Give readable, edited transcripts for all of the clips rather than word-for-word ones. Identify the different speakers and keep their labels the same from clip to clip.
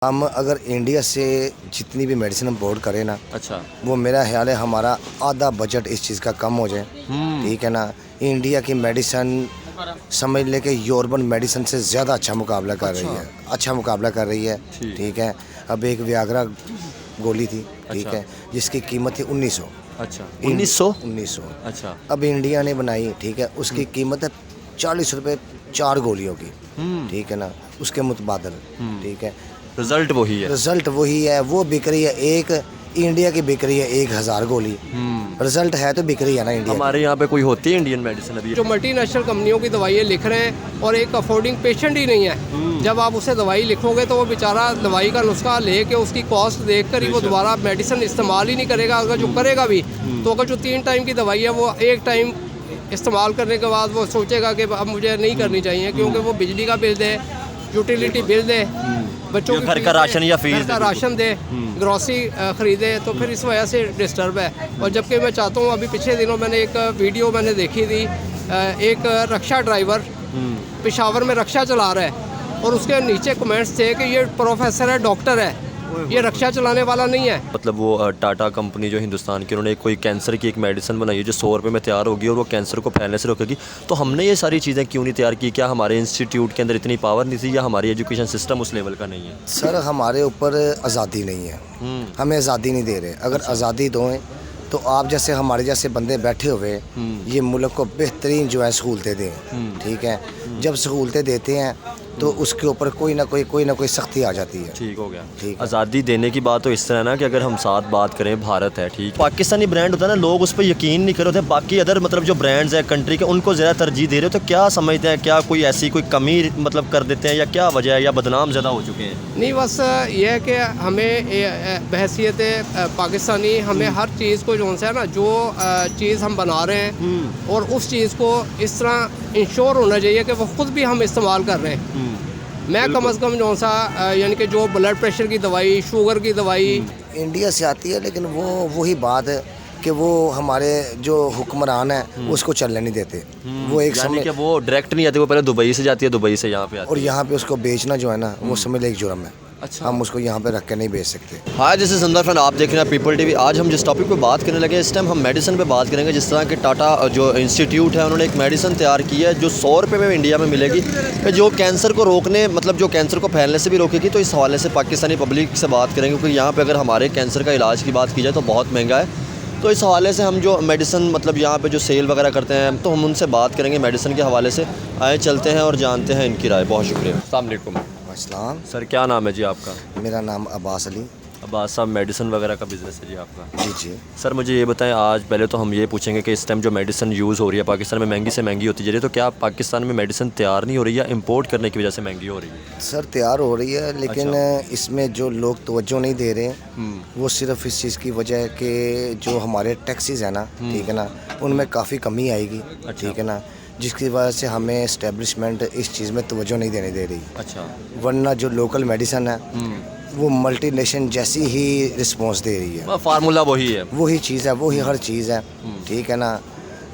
Speaker 1: हम अगर इंडिया से जितनी भी मेडिसिन इम्पोर्ट करें ना,
Speaker 2: अच्छा।
Speaker 1: वो मेरा ख्याल है हमारा आधा बजट इस चीज़ का कम हो जाए। ठीक है ना। इंडिया की मेडिसिन समझ ले कि यूरोपन मेडिसिन से ज़्यादा अच्छा मुकाबला कर रही है, अच्छा मुकाबला कर रही है। ठीक है। अब एक वियाग्रा गोली थी, ठीक है, जिसकी कीमत थी 1900।
Speaker 2: अच्छा, 1900।
Speaker 1: अच्छा। अब इंडिया ने बनाई, ठीक है, उसकी कीमत है 40 रुपये 4 गोलियों की। ठीक है ना, उसके मुतबादल। ठीक है,
Speaker 2: रिजल्ट वही है।
Speaker 1: रिजल्ट वही है। वो बिक रही है एक, इंडिया की बिक रही है 1000 गोली। रिजल्ट है तो बिक रही है ना इंडिया की।
Speaker 2: हमारे यहाँ पे कोई होती है इंडियन मेडिसिन अभी?
Speaker 3: जो मल्टीनेशनल कंपनियों की दवाइयाँ लिख रहे हैं और एक अफोर्डिंग पेशेंट ही नहीं है। जब आप उसे दवाई लिखोगे तो वो बेचारा दवाई का नुस्खा लेके उसकी कॉस्ट देखकर ही वो दोबारा मेडिसिन इस्तेमाल ही नहीं करेगा। अगर जो करेगा भी तो अगर जो 3 टाइम की दवाई है वो एक टाइम इस्तेमाल करने के बाद वो सोचेगा कि अब मुझे नहीं करनी चाहिए, क्योंकि वो बिजली का बिल दे, यूटिलिटी बिल दे, बच्चों की
Speaker 2: घर का राशन या फीस
Speaker 3: घर का राशन दे, ग्रॉसरी खरीदे, तो फिर इस वजह से डिस्टर्ब है। और जबकि मैं चाहता हूँ, अभी पिछले दिनों मैंने एक वीडियो देखी थी, एक रक्षा ड्राइवर पेशावर में रक्षा चला रहा है और उसके नीचे कमेंट्स थे कि ये प्रोफेसर है, डॉक्टर है, ये रक्षा चलाने वाला नहीं है।
Speaker 2: मतलब वो टाटा कंपनी जो हिंदुस्तान की, उन्होंने कोई कैंसर की एक मेडिसिन बनाई है जो 100 रुपये में तैयार होगी और वो कैंसर को फैलने से रोकेगी। तो हमने ये सारी चीज़ें क्यों नहीं तैयार की? क्या हमारे इंस्टीट्यूट के अंदर इतनी पावर नहीं थी या हमारी एजुकेशन सिस्टम उस लेवल का नहीं है?
Speaker 1: सर, हमारे ऊपर आज़ादी नहीं है, हमें आज़ादी नहीं दे रहे। अगर आज़ादी दों तो आप जैसे हमारे जैसे बंदे बैठे हुए ये मुल्क को बेहतरीन जो है सहूलतें दें। ठीक है, जब सहूलतें देते हैं तो उसके ऊपर कोई ना कोई सख्ती आ जाती है।
Speaker 2: ठीक हो गया।
Speaker 1: ठीक है।
Speaker 2: आज़ादी देने की बात तो इस तरह ना कि अगर हम साथ बात करें, भारत है, ठीक, पाकिस्तानी ब्रांड होता है ना, लोग उस पर यकीन नहीं कर रहे होते। बाकी अदर मतलब जो ब्रांड्स हैं कंट्री के, उनको ज़्यादा तरजीह दे रहे हो। तो क्या समझते हैं, क्या कोई ऐसी कोई कमी मतलब कर देते हैं या क्या वजह है, या बदनाम ज़्यादा हो चुके हैं?
Speaker 3: नहीं, बस ये है कि हमें बहसीत पाकिस्तानी हमें हर चीज़ को जो है ना, जो चीज़ हम बना रहे हैं और उस चीज़ को इस तरह इंश्योर होना चाहिए कि वो ख़ुद भी हम इस्तेमाल कर रहे हैं। मैं कम अज़ कम जो सा यानी कि जो ब्लड प्रेशर की दवाई, शुगर की दवाई
Speaker 1: इंडिया से आती है, लेकिन वो वही बात है कि वो हमारे जो हुक्मरान है उसको चलने नहीं देते। वो एक
Speaker 2: यानी
Speaker 1: समय
Speaker 2: कि वो डायरेक्ट नहीं आती, वो पहले दुबई से जाती है, दुबई से यहाँ पे आती
Speaker 1: और
Speaker 2: है।
Speaker 1: यहाँ पे उसको बेचना जो है ना, वो समझ ले एक जुर्म है।
Speaker 2: अच्छा।
Speaker 1: हम उसको यहाँ पे रख के नहीं बेच सकते।
Speaker 2: हाय, दिस इज संदर फ्रेंड, आप देख रहे हैं पीपल टीवी। आज हम जिस टॉपिक पे बात करने लगे, इस टाइम हम मेडिसिन पे बात करेंगे। जिस तरह के टाटा जो इंस्टीट्यूट है, उन्होंने एक मेडिसिन तैयार की है जो 100 रुपये में इंडिया में मिलेगी, कि जो कैंसर को रोकने, मतलब जो कैंसर को फैलने से भी रोकेगी। तो इस हवाले से पाकिस्तानी पब्लिक से बात करेंगे, क्योंकि यहाँ पर अगर हमारे कैंसर का इलाज की बात की जाए तो बहुत महंगा है। तो इस हवाले से हम जो मेडिसिन मतलब यहाँ पे जो सेल वगैरह करते हैं, तो हम उनसे बात करेंगे मेडिसिन के हवाले से। आए चलते हैं और जानते हैं इनकी राय। बहुत शुक्रिया। अस्सलाम वालेकुम।
Speaker 1: अस्सलाम।
Speaker 2: सर, क्या नाम है जी आपका?
Speaker 1: मेरा नाम अब्बास अली।
Speaker 2: अब्बास साहब, मेडिसिन वगैरह का बिज़नेस है जी आपका?
Speaker 1: जी जी।
Speaker 2: सर, मुझे ये बताएं, आज पहले तो हम ये पूछेंगे कि इस टाइम जो मेडिसिन यूज़ हो रही है पाकिस्तान में, महंगी से महंगी होती जा रही है। तो क्या पाकिस्तान में मेडिसिन तैयार नहीं हो रही या इंपोर्ट करने की वजह से महंगी हो रही है?
Speaker 1: सर, तैयार हो रही है, लेकिन इसमें जो लोग तवज्जो नहीं दे रहे हैं वो सिर्फ इस चीज़ की वजह है कि जो हमारे टैक्सीज़ है ना, ठीक है ना, उनमें काफ़ी कमी आएगी। ठीक है ना, जिसकी वजह से हमें इस्टेब्लिशमेंट इस चीज़ में तवज्जो नहीं देने दे रही।
Speaker 2: अच्छा।
Speaker 1: वरना जो लोकल मेडिसिन है वो मल्टीनेशनल जैसी ही रिस्पॉन्स दे रही है।
Speaker 2: फार्मूला वही है,
Speaker 1: वही चीज़ है, वही हर चीज़ है। ठीक है ना,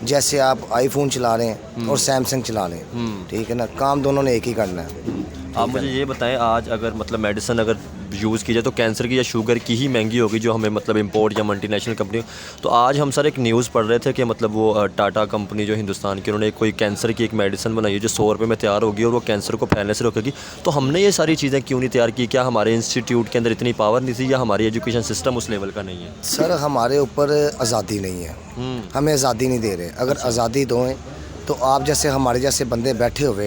Speaker 1: जैसे आप आईफोन चला रहे हैं और सैमसंग चला रहे हैं, ठीक है ना, काम दोनों ने एक ही करना है।
Speaker 2: आप मुझे ये बताएं, आज अगर मतलब मेडिसिन अगर यूज़ की जाए तो कैंसर की या शुगर की ही महंगी होगी, जो हमें मतलब इंपोर्ट या मल्टीनेशनल कंपनी। तो आज हम सर एक न्यूज़ पढ़ रहे थे कि मतलब वो टाटा कंपनी जो हिंदुस्तान की, उन्होंने कोई कैंसर की एक मेडिसिन बनाई है जो 100 रुपये में तैयार होगी और वो कैंसर को फैलने से रोकेगी। तो हमने ये सारी चीज़ें क्यों नहीं तैयार की? क्या हमारे इंस्टीट्यूट के अंदर इतनी पावर नहीं थी या हमारी एजुकेशन सिस्टम उस लेवल का नहीं है?
Speaker 1: सर, हमारे ऊपर आज़ादी नहीं है, हमें आज़ादी नहीं दे रहे। अगर आज़ादी दों तो आप जैसे हमारे जैसे बंदे बैठे हुए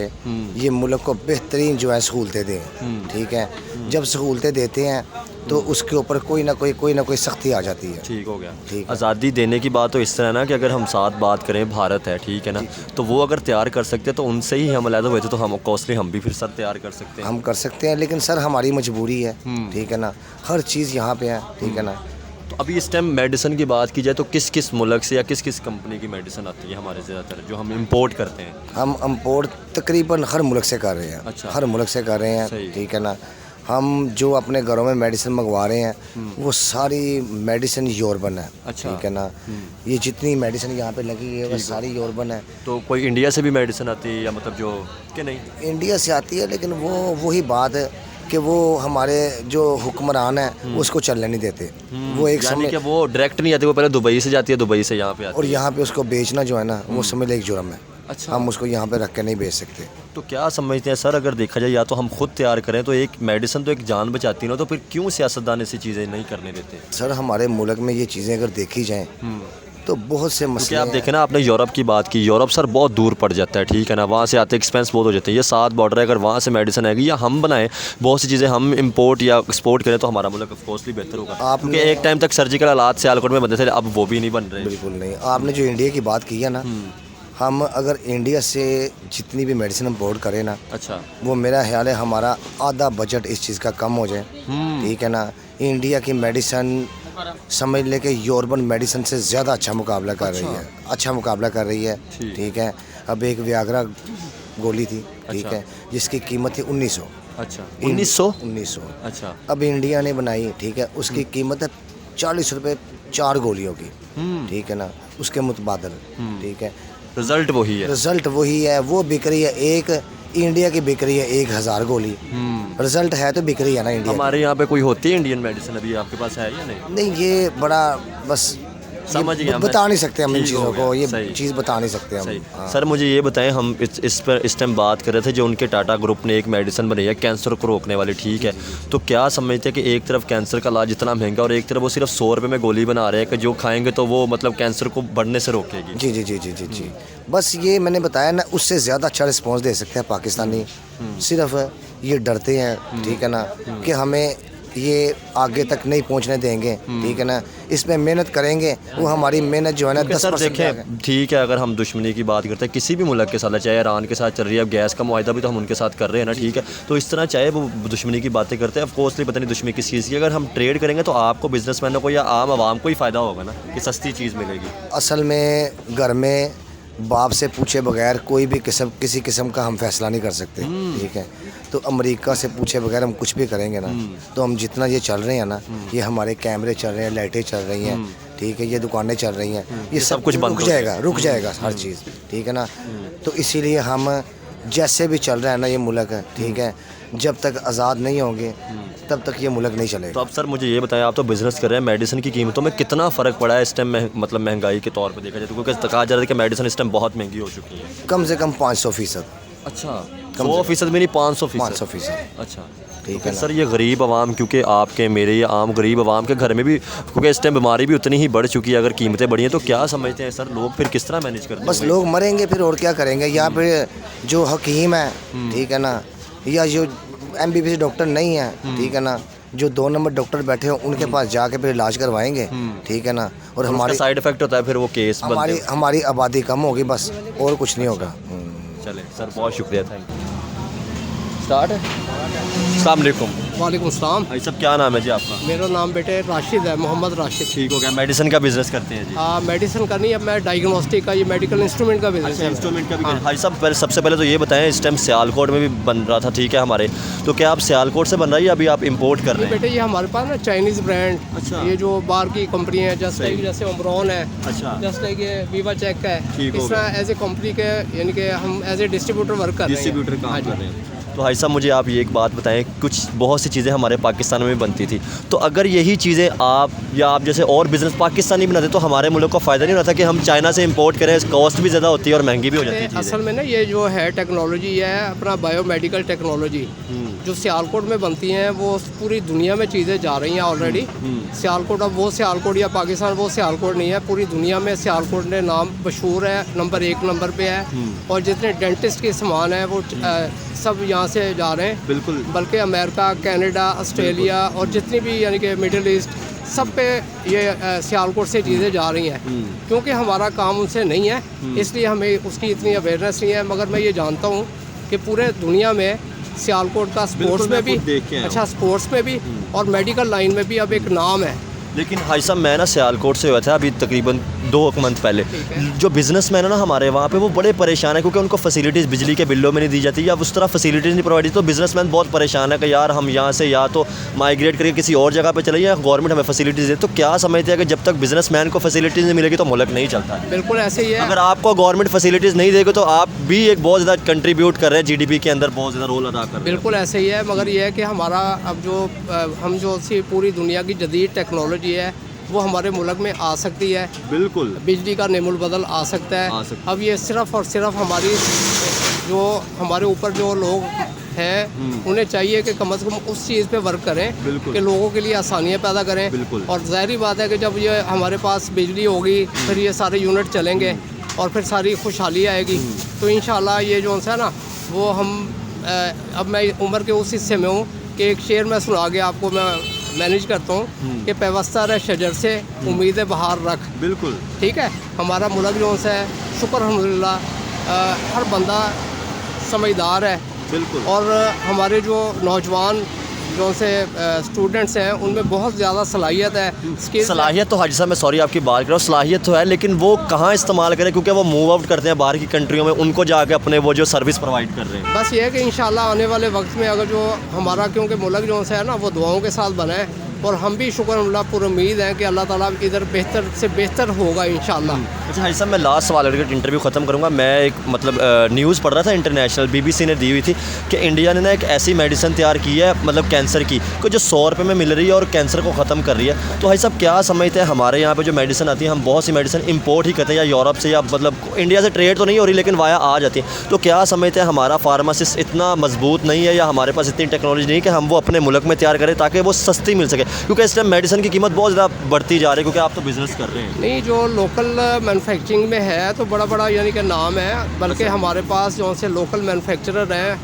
Speaker 1: ये मुल्क को बेहतरीन जो है सहूलतें दें। ठीक है, जब सहूलतें देते हैं तो उसके ऊपर कोई ना कोई सख्ती आ जाती है।
Speaker 2: ठीक हो गया।
Speaker 1: ठीक है।
Speaker 2: आज़ादी देने की बात तो इस तरह ना कि अगर हम साथ बात करें, भारत है, ठीक है ना, तो वो अगर तैयार कर सकते तो उनसे ही हम अलग हुए थे, तो हम कॉस्टली हम भी फिर सर तैयार कर सकते हैं।
Speaker 1: हम कर सकते हैं, लेकिन सर हमारी मजबूरी है। ठीक है ना, हर चीज़ यहाँ पे है। ठीक है ना।
Speaker 2: तो अभी इस टाइम मेडिसिन की बात की जाए तो किस किस मुल्क से या किस किस कंपनी की मेडिसिन आती है हमारे ज़्यादातर जो हम इंपोर्ट करते हैं?
Speaker 1: हम इम्पोर्ट तकरीबन हर मुल्क से कर रहे हैं।
Speaker 2: अच्छा।
Speaker 1: हर मुल्क से कर रहे हैं।
Speaker 2: सही।
Speaker 1: ठीक है ना, हम जो अपने घरों में मेडिसिन मंगवा रहे हैं वो सारी मेडिसिन यूरोपन है।
Speaker 2: अच्छा।
Speaker 1: ठीक है ना, ये जितनी मेडिसिन यहाँ पे लगी है वो सारी यूरोपन है।
Speaker 2: तो कोई इंडिया से भी मेडिसिन आती है या मतलब जो कि नहीं?
Speaker 1: इंडिया से आती है, लेकिन वो वही बात है कि वो हमारे जो हुक्मरान है उसको चलने नहीं देते। वो एक
Speaker 2: यानी
Speaker 1: समय
Speaker 2: कि वो डायरेक्ट नहीं आती, वो पहले दुबई से जाती है, दुबई से यहाँ पे आती
Speaker 1: और यहाँ पे उसको बेचना जो है ना वो समझ एक जुर्म है।
Speaker 2: अच्छा।
Speaker 1: हम उसको यहाँ पे रख के नहीं बेच सकते।
Speaker 2: है। तो क्या समझते हैं सर, अगर देखा जाए या तो हम खुद तैयार करें तो एक मेडिसिन तो एक जान बचाती है ना, तो फिर क्यों सियासतदान ऐसी चीज़ें नहीं करने देते?
Speaker 1: सर हमारे मुल्क में ये चीज़ें अगर देखी जाएँ तो बहुत से
Speaker 2: क्योंकि
Speaker 1: मसले
Speaker 2: आप
Speaker 1: हैं।
Speaker 2: देखें ना, आपने यूरोप की बात की, यूरोप सर बहुत दूर पड़ जाता है, ठीक है ना, वहाँ से आते एक्सपेंस बहुत हो जाते हैं। ये 7 बॉर्डर है, अगर वहाँ से मेडिसिन आएगी या हम बनाएं बहुत सी चीज़ें हम इंपोर्ट या एक्सपोर्ट करें तो हमारा मुल्क ऑफकोर्सली बेहतर होगा।
Speaker 1: आपने-
Speaker 2: क्योंकि एक टाइम तक सर्जिकल आलात सियालकोट में बनते थे, अब वो भी नहीं बन रहे।
Speaker 1: बिल्कुल नहीं। आपने जो इंडिया की बात की है ना, हम अगर इंडिया से जितनी भी मेडिसिन इम्पोर्ट करें ना,
Speaker 2: अच्छा।
Speaker 1: वो मेरा ख्याल है हमारा आधा बजट इस चीज़ का कम हो जाए। ठीक है ना। इंडिया की मेडिसिन समझ ले कि यूरोपन मेडिसिन से ज़्यादा अच्छा मुकाबला कर रही है, अच्छा मुकाबला कर रही है। ठीक है। अब एक वियाग्रा गोली थी, ठीक है, जिसकी कीमत थी 1900।
Speaker 2: अच्छा, 1900। अच्छा।
Speaker 1: अब इंडिया ने बनाई, ठीक है, उसकी कीमत है 40 रुपये 4 गोलियों की। ठीक है ना, उसके मुतबादल। ठीक है,
Speaker 2: रिजल्ट वही है।
Speaker 1: रिजल्ट वही है। वो बिक रही है एक, इंडिया की बिक रही है 1000 गोली। रिजल्ट है तो बिक रही है ना इंडिया की।
Speaker 2: हमारे यहाँ पे कोई होती है इंडियन मेडिसिन, अभी आपके पास है या नहीं?
Speaker 1: नहीं, ये बड़ा बस
Speaker 2: समझ
Speaker 1: ये
Speaker 2: गया मैं।
Speaker 1: बता नहीं सकते हम इन
Speaker 2: ठीक हो
Speaker 1: चीज़ों को,
Speaker 2: गया,
Speaker 1: ये
Speaker 2: सही।
Speaker 1: चीज़ बता नहीं सकते हम।
Speaker 2: सही।
Speaker 1: हाँ।
Speaker 2: सर मुझे ये बताएं, हम इस पर इस टाइम बात कर रहे थे जो उनके टाटा ग्रुप ने एक मेडिसिन बनाई है कैंसर को रोकने वाली, ठीक है, तो क्या समझते हैं कि एक तरफ कैंसर का इलाज इतना महंगा और एक तरफ वो सिर्फ 100 रुपये में गोली बना रहे हैं कि जो खाएंगे तो वो मतलब कैंसर को बढ़ने से रोकेगी?
Speaker 1: जी जी जी जी जी जी। बस ये मैंने बताया ना, उससे ज़्यादा अच्छा रिस्पॉन्स दे सकते हैं पाकिस्तानी। सिर्फ ये डरते हैं, ठीक है ना, कि हमें ये आगे तक नहीं पहुंचने देंगे। ठीक है ना, इसमें मेहनत करेंगे, वो हमारी मेहनत जो है ना 10%
Speaker 2: देखें, ठीक है, अगर हम दुश्मनी की बात करते हैं किसी भी मुल्क के साथ, चाहे ईरान के साथ चल रही है, अब गैस का मुआहदा भी तो हम उनके साथ कर रहे हैं ना, ठीक है, तो इस तरह चाहे वो दुश्मनी की बातें करते हैं, ऑफकोर्सली पता नहीं दुश्मनी किस चीज़ की, अगर हम ट्रेड करेंगे तो आपको बिजनेसमैनों को या आम आवाम को ही फ़ायदा होगा ना, कि सस्ती चीज़ मिलेगी।
Speaker 1: असल में घर में बाप से पूछे बगैर कोई भी किसी किस्म का हम फैसला नहीं कर सकते। ठीक है, तो अमेरिका से पूछे बगैर हम कुछ भी करेंगे ना, तो हम जितना ये चल रहे हैं ना, ये हमारे कैमरे चल रहे हैं, लाइटें चल रही हैं, ठीक है, ये दुकानें चल रही हैं, ये सब कुछ
Speaker 2: बंद
Speaker 1: रुक
Speaker 2: हो
Speaker 1: जाएगा, रुक जाएगा हर चीज़। ठीक है ना, तो इसीलिए हम जैसे भी चल रहा है ना ये मुल्क है, ठीक है, जब तक आज़ाद नहीं होंगे तब तक ये मुल्क नहीं चलेगा।
Speaker 2: तो अब सर मुझे ये बताएं, आप तो बिज़नेस कर रहे हैं, मेडिसिन की कीमतों में कितना फ़र्क पड़ा है इस टाइम में, मतलब महंगाई के तौर पे देखा जाए तो, क्योंकि कहा जा रहा है कि मेडिसिन इस टाइम बहुत महंगी हो चुकी है?
Speaker 1: कम से कम 500%।
Speaker 2: अच्छा, 100% में नहीं, 500%?
Speaker 1: 500%।
Speaker 2: अच्छा,
Speaker 1: ठीक
Speaker 2: तो
Speaker 1: है ना।
Speaker 2: सर ये गरीब आवाम, क्योंकि आपके मेरे ये आम गरीब आवाम के घर में भी, क्योंकि इस टाइम बीमारी भी उतनी ही बढ़ चुकी है, अगर कीमतें बढ़ी हैं तो क्या समझते हैं सर लोग फिर किस तरह मैनेज करते हैं?
Speaker 1: बस लोग मरेंगे फिर, और क्या करेंगे। यहाँ पे जो हकीम है, ठीक है ना, या जो MBBS डॉक्टर नहीं है, ठीक है ना, जो 2 नंबर डॉक्टर बैठे हो उनके पास जाके फिर इलाज करवाएंगे। ठीक है ना, और हमारी
Speaker 2: साइड इफेक्ट होता है, फिर वो केस बनते हैं।
Speaker 1: हमारी आबादी कम होगी, बस और कुछ नहीं होगा।
Speaker 2: चले सर, बहुत शुक्रिया, थैंक यू। स्टार्ट है। अस्सलाम वालेकुम।
Speaker 3: वालेकुम सलाम।
Speaker 2: भाई साहब क्या नाम है जी आपका?
Speaker 3: मेरा नाम बेटे राशिद है, मोहम्मद राशिद।
Speaker 2: ठीक हो गया, मेडिसिन का बिजनेस करते हैं जी?
Speaker 3: मेडिसिन का नहीं, अब मैं डायग्नोस्टिक का, ये मेडिकल इंस्ट्रूमेंट का बिजनेस है।
Speaker 2: इंस्ट्रूमेंट का भी भाई साहब, सबसे पहले तो ये बताएं, इस टाइम सियालकोट में भी बन रहा था, ठीक है, हमारे, तो क्या आप सियालकोट से बन रहा है या अभी आप इंपोर्ट कर रहे हैं?
Speaker 3: बेटे ये हमारे पास ना चाइनीज़ ब्रांड,
Speaker 2: अच्छा।
Speaker 3: ये जो बाहर की कंपनी है,
Speaker 2: सही।
Speaker 3: जैसे ओमरॉन है,
Speaker 2: अच्छा।
Speaker 3: जस्ट लाइक ये वीवा चेक है,
Speaker 2: ठीक हो
Speaker 3: इस तरह एज ए कंपनी के, यानी कि हम एज ए डिस्ट्रीब्यूटर वर्क कर रहे हैं।
Speaker 2: डिस्ट्रीब्यूटर काम
Speaker 3: हाँ
Speaker 2: कर
Speaker 3: जी।
Speaker 2: रहे हैं। तो भाई साहब मुझे आप ये एक बात बताएं, कुछ बहुत सी चीज़ें हमारे पाकिस्तान में भी बनती थी, तो अगर यही चीज़ें आप या आप जैसे और बिज़नेस पाकिस्तानी बनाते तो हमारे मुल्क को फ़ायदा नहीं होता कि हम चाइना से इंपोर्ट करें, कॉस्ट भी ज़्यादा होती है और महंगी भी हो जाती है चीज़ें?
Speaker 3: असल में ना ये जो है टेक्नोलॉजी है अपना बायोमेडिकल टेक्नोलॉजी, जो सियालकोट में बनती हैं वो पूरी दुनिया में चीज़ें जा रही हैं ऑलरेडी। सियालकोट अब वो सियालकोट या पाकिस्तान वो सियालकोट नहीं है, पूरी दुनिया में सियालकोट ने नाम मशहूर है, नंबर 1 नंबर पे है। और जितने डेंटिस्ट के सामान हैं वो सब यहाँ से जा रहे हैं,
Speaker 2: बिल्कुल।
Speaker 3: बल्कि अमेरिका, कनाडा, ऑस्ट्रेलिया और जितनी भी यानी कि मिडिल ईस्ट, सब पे ये सियालकोट से चीज़ें जा रही हैं। क्योंकि हमारा काम उनसे नहीं है, इसलिए हमें उसकी इतनी अवेयरनेस नहीं है। मगर मैं ये जानता हूँ कि पूरे दुनिया में सियालकोट का स्पोर्ट्स में भी, अच्छा स्पोर्ट्स में भी और मेडिकल लाइन में भी अब एक नाम है।
Speaker 2: लेकिन भाई साहब मैं ना सियालकोट से हुआ था अभी तकरीबन 2 मंथ पहले। जो बिजनेसमैन है ना हमारे वहाँ पे, वो बड़े परेशान है क्योंकि उनको फैसिलिटीज़ बिजली के बिलों में नहीं दी जाती या उस तरह फैसिलिटीज़ नहीं प्रोवाइड, तो बिजनेसमैन बहुत परेशान है कि यार हम यहाँ से या तो माइग्रेट करके किसी और जगह पे चले या गवर्नमेंट हमें फैसिलिटीज़ दे। तो क्या समझते हैं कि जब तक बिजनेसमैन को फैसिलिटीज़ नहीं मिलेगी तो मुल्क नहीं चलता है?
Speaker 3: बिल्कुल ऐसे ही है।
Speaker 2: अगर आपको गवर्नमेंट फैसिलिटीज़ नहीं देगी तो आप भी एक बहुत ज़्यादा कंट्रीब्यूट कर रहे हैं, जीडीपी के अंदर बहुत ज़्यादा रोल अदा कर रहे हैं।
Speaker 3: बिल्कुल ऐसे ही है, मगर ये है कि हमारा अब जो हम जो सी पूरी दुनिया की जदीद टेक्नोलॉजी है वो हमारे मुल्क में आ सकती है।
Speaker 2: बिल्कुल
Speaker 3: बिजली का नेमुल बदल आ सकता है। अब ये सिर्फ़ और सिर्फ हमारी जो हमारे ऊपर जो लोग हैं उन्हें चाहिए कि कम से कम उस चीज़ पे वर्क करें कि लोगों के लिए आसानियाँ पैदा करें। और ज़ाहिर बात है कि जब ये हमारे पास बिजली होगी फिर ये सारे यूनिट चलेंगे और फिर सारी खुशहाली आएगी। तो इंशाल्लाह ये जो है ना वो हम अब मैं उम्र के उस हिस्से में हूँ कि एक शेर मैं सुना के आपको मैं मैनेज करता हूँ कि पैवस्ता रह शजर से उम्मीद बहार रख।
Speaker 2: बिल्कुल
Speaker 3: ठीक है, हमारा मुल्क जो है शुक्र अल्हम्दुलिल्लाह हर बंदा समझदार है।
Speaker 2: बिल्कुल।
Speaker 3: और हमारे जो नौजवान जो से स्टूडेंट्स हैं उनमें बहुत ज़्यादा सलाहियत है, स्किल्स।
Speaker 2: सलाहियत तो हाजी साहब मैं सॉरी आपकी बात कर रहा हूँ, सलाहियत तो है लेकिन वो कहाँ इस्तेमाल करें क्योंकि वो मूव आउट करते हैं बाहर की कंट्रियों में, उनको जाके अपने वो जो सर्विस प्रोवाइड कर रहे हैं।
Speaker 3: बस ये है कि इंशाल्लाह आने वाले वक्त में अगर जो हमारा क्योंकि मुल्क जो है ना वो दुआओं के साथ बना है और हम भी शुक्र अल्लाह पर उम्मीद है कि अल्लाह ताला इधर बेहतर से बेहतर होगा इंशाल्लाह।
Speaker 2: अच्छा हाजी साहब मैं लास्ट सवाल करके इंटरव्यू ख़त्म करूँगा। मैं एक मतलब न्यूज़ पढ़ रहा था इंटरनेशनल BBC ने दी हुई थी कि इंडिया ने ना एक ऐसी मेडिसिन तैयार की है मतलब कैंसर की कि जो 100 रुपये में मिल रही है और कैंसर को ख़त्म कर रही है। तो हाजी साहब क्या समझते हैं हमारे यहाँ पे जो मेडिसिन आती है, हम बहुत सी मेडिसिन इंपोर्ट ही करते हैं या यूरोप से या मतलब इंडिया से ट्रेड तो नहीं हो रही लेकिन वाया आ जाती है। तो क्या समझते हैं हमारा फार्मासिस्ट इतना मजबूत नहीं है या हमारे पास इतनी टेक्नोलॉजी नहीं कि हम वो अपने मुल्क में तैयार करें ताकि वो सस्ती मिल सके, क्योंकि इस टाइम मेडिसिन की कीमत बहुत ज़्यादा बढ़ती जा रही है क्योंकि आप तो बिज़नेस कर रहे हैं।
Speaker 3: नहीं, जो लोकल मैन्युफैक्चरिंग में है तो बड़ा बड़ा यानी कि नाम है, बल्कि हमारे पास जो से लोकल मैन्युफैक्चरर हैं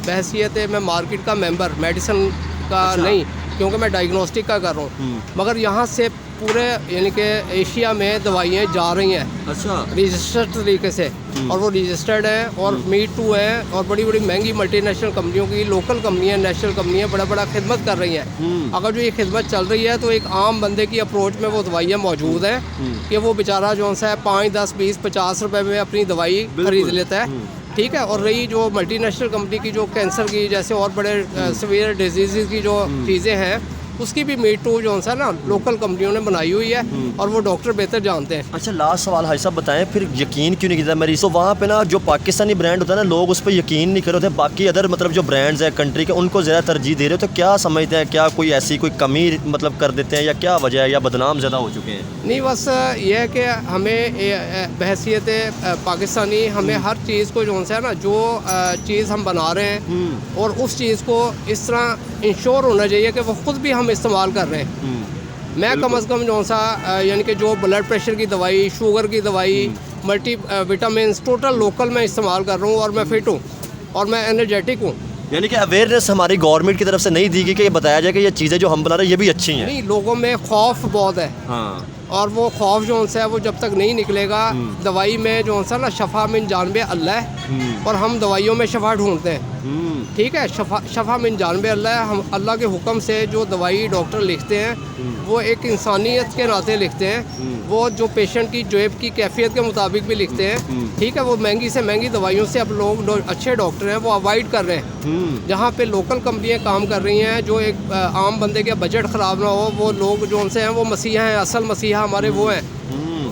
Speaker 3: बहैसियत मैं मार्केट का मेंबर मेडिसिन का नहीं, क्योंकि मैं डायग्नोस्टिक का कर रहा हूँ, मगर यहाँ से पूरे यानी कि एशिया में दवाइयाँ जा रही हैं।
Speaker 2: अच्छा।
Speaker 3: रजिस्टर्ड तरीके से, और वो रजिस्टर्ड हैं और मीट टू हैं और बड़ी बड़ी महंगी मल्टीनेशनल कंपनियों की लोकल कंपनियाँ नेशनल कंपनियाँ बड़ा खिदमत कर रही हैं। अगर जो ये खिदमत चल रही है तो एक आम बंदे की अप्रोच में वो दवाइयाँ मौजूद हैं कि वो बेचारा जो है 5, 10, 20, 50 रुपए में अपनी दवाई खरीद लेता है। ठीक है। और रही जो मल्टीनेशनल कंपनी की जो कैंसर की जैसे और बड़े सीवियर डिजीज़ की जो चीज़ें हैं उसकी भी मीट टू जो है ना लोकल कंपनियों ने बनाई हुई है और वो डॉक्टर बेहतर जानते हैं।
Speaker 2: अच्छा लास्ट सवाल हाजी साहब बताएं फिर यकीन क्यों नहीं किया मरीज? तो वहाँ पे ना जो पाकिस्तानी ब्रांड होता है ना लोग उस पर यकीन नहीं कर रहे होते, बाकी अदर मतलब जो ब्रांड्स हैं कंट्री के उनको ज़्यादा तरजीह दे रहे हो। तो क्या समझते हैं, क्या कोई ऐसी कोई कमी मतलब कर देते हैं या क्या वजह है या बदनाम ज़्यादा हो चुके हैं?
Speaker 3: नहीं, बस ये है कि हमें बहैसियत पाकिस्तानी हमें हर चीज़ को जो है ना जो चीज़ हम बना रहे हैं और उस चीज़ को इस तरह इंश्योर होना चाहिए कि वो ख़ुद भी हम इस्तेमाल कर रहे हैं। मैं कम अज़ कम जो सा यानी कि जो ब्लड प्रेशर की दवाई, शुगर की दवाई, मल्टी विटामिन टोटल लोकल मैं इस्तेमाल कर रहा हूँ और मैं फिट हूँ और मैं एनर्जेटिक हूँ।
Speaker 2: यानी कि अवेयरनेस हमारी गवर्नमेंट की तरफ से नहीं दी गई कि ये बताया जाए कि ये चीज़ें जो हम बना रहे हैं ये भी अच्छी हैं।
Speaker 3: नहीं, लोगों में खौफ बहुत है।
Speaker 2: हाँ।
Speaker 3: और वो खौफ जो है वो जब तक नहीं निकलेगा, दवाई में जो है ना शफा मिन जानबे अल्लाह है और हम दवाइयों में शफा ढूंढते हैं। ठीक है, शफा मिन जानबे अल्लाह है। हम अल्लाह के हुक्म से जो दवाई डॉक्टर लिखते हैं वो एक इंसानियत के नाते लिखते हैं, वो जो पेशेंट की जेब की कैफियत के मुताबिक भी लिखते हैं। ठीक है, वो महंगी से महंगी दवाइयों से अब लोग अच्छे डॉक्टर हैं वो अवॉइड कर रहे हैं। जहाँ पे लोकल कंपनियाँ काम कर रही हैं जो एक आम बंदे का बजट ख़राब ना हो, वो लोग जो उनसे हैं वो मसीहा हैं, असल मसीहा हमारे वो हैं।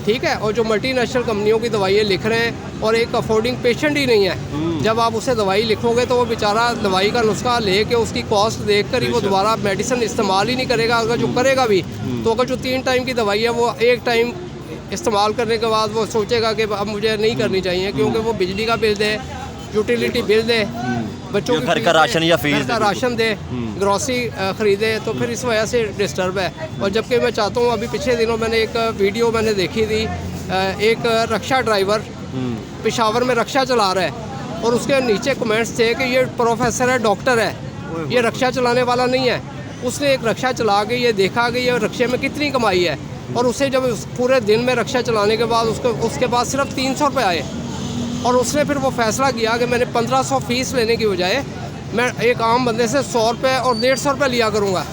Speaker 3: ठीक है, और जो मल्टीनेशनल कंपनियों की दवाइयाँ लिख रहे हैं और एक अफोर्डिंग पेशेंट ही नहीं है, जब आप उसे दवाई लिखोगे तो वो बेचारा दवाई का नुस्खा लेके उसकी कॉस्ट देखकर ही वो दोबारा मेडिसिन इस्तेमाल ही नहीं करेगा। अगर जो करेगा भी तो अगर जो 3 टाइम की दवाई है वो एक टाइम इस्तेमाल करने के बाद वो सोचेगा कि अब मुझे नहीं करनी चाहिए, क्योंकि वो बिजली का बिल दे, यूटिलिटी बिल दे, बच्चों की
Speaker 2: घर का राशन या फीस
Speaker 3: का राशन दे, ग्रॉसरी ख़रीदे, तो फिर इस वजह से डिस्टर्ब है। और जबकि मैं चाहता हूँ, अभी पिछले दिनों मैंने एक वीडियो मैंने देखी थी, एक रक्षा ड्राइवर पेशावर में रक्षा चला रहा है और उसके नीचे कमेंट्स थे कि ये प्रोफेसर है, डॉक्टर है, ये रक्षा चलाने वाला नहीं है। उसने एक रक्षा चला के ये देखा कि ये रक्षा में कितनी कमाई है और उसे जब पूरे दिन में रक्षा चलाने के बाद उसके बाद सिर्फ 300 रुपये आए और उसने फिर वो फैसला किया कि मैंने 1500 फीस लेने की बजाय मैं एक आम बंदे से 100 रुपये और 150 रुपये लिया करूँगा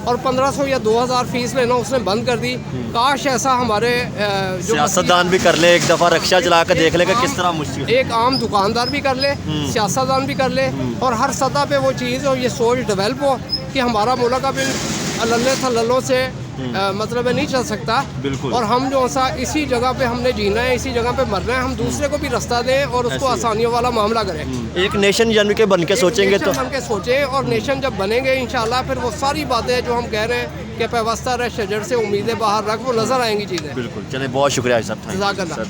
Speaker 3: और 1500 या 2000 फीस लेना उसने बंद कर दी। काश ऐसा हमारे जो
Speaker 2: सियासतदान भी कर ले, एक दफ़ा रिक्शा चला कर देख ले कि किस तरह मुश्किल।
Speaker 3: एक आम दुकानदार भी कर ले, सियासतदान भी कर ले और हर सतह पे वो चीज़ और ये सोच डेवलप हो कि हमारा मुल्क अब इन अल्ले थल्लों से मतलब नहीं चल सकता।
Speaker 2: बिल्कुल।
Speaker 3: और हम जो सा इसी जगह पे हमने जीना है, इसी जगह पे मरना है, हम दूसरे को भी रास्ता दें और उसको आसानियों वाला मामला करें।
Speaker 2: एक नेशन यानी कि बन के सोचेंगे तो
Speaker 3: नेशन बन के सोचें और नेशन जब बनेंगे इंशाल्लाह फिर वो सारी बातें जो हम कह रहे हैं कि पैवस्ता रहे शजर से उम्मीदें बाहर रख, वो नज़र आएंगी चीज़ें।
Speaker 2: बिल्कुल। चले, बहुत शुक्रिया साहब।
Speaker 3: जज़ाकल्लाह।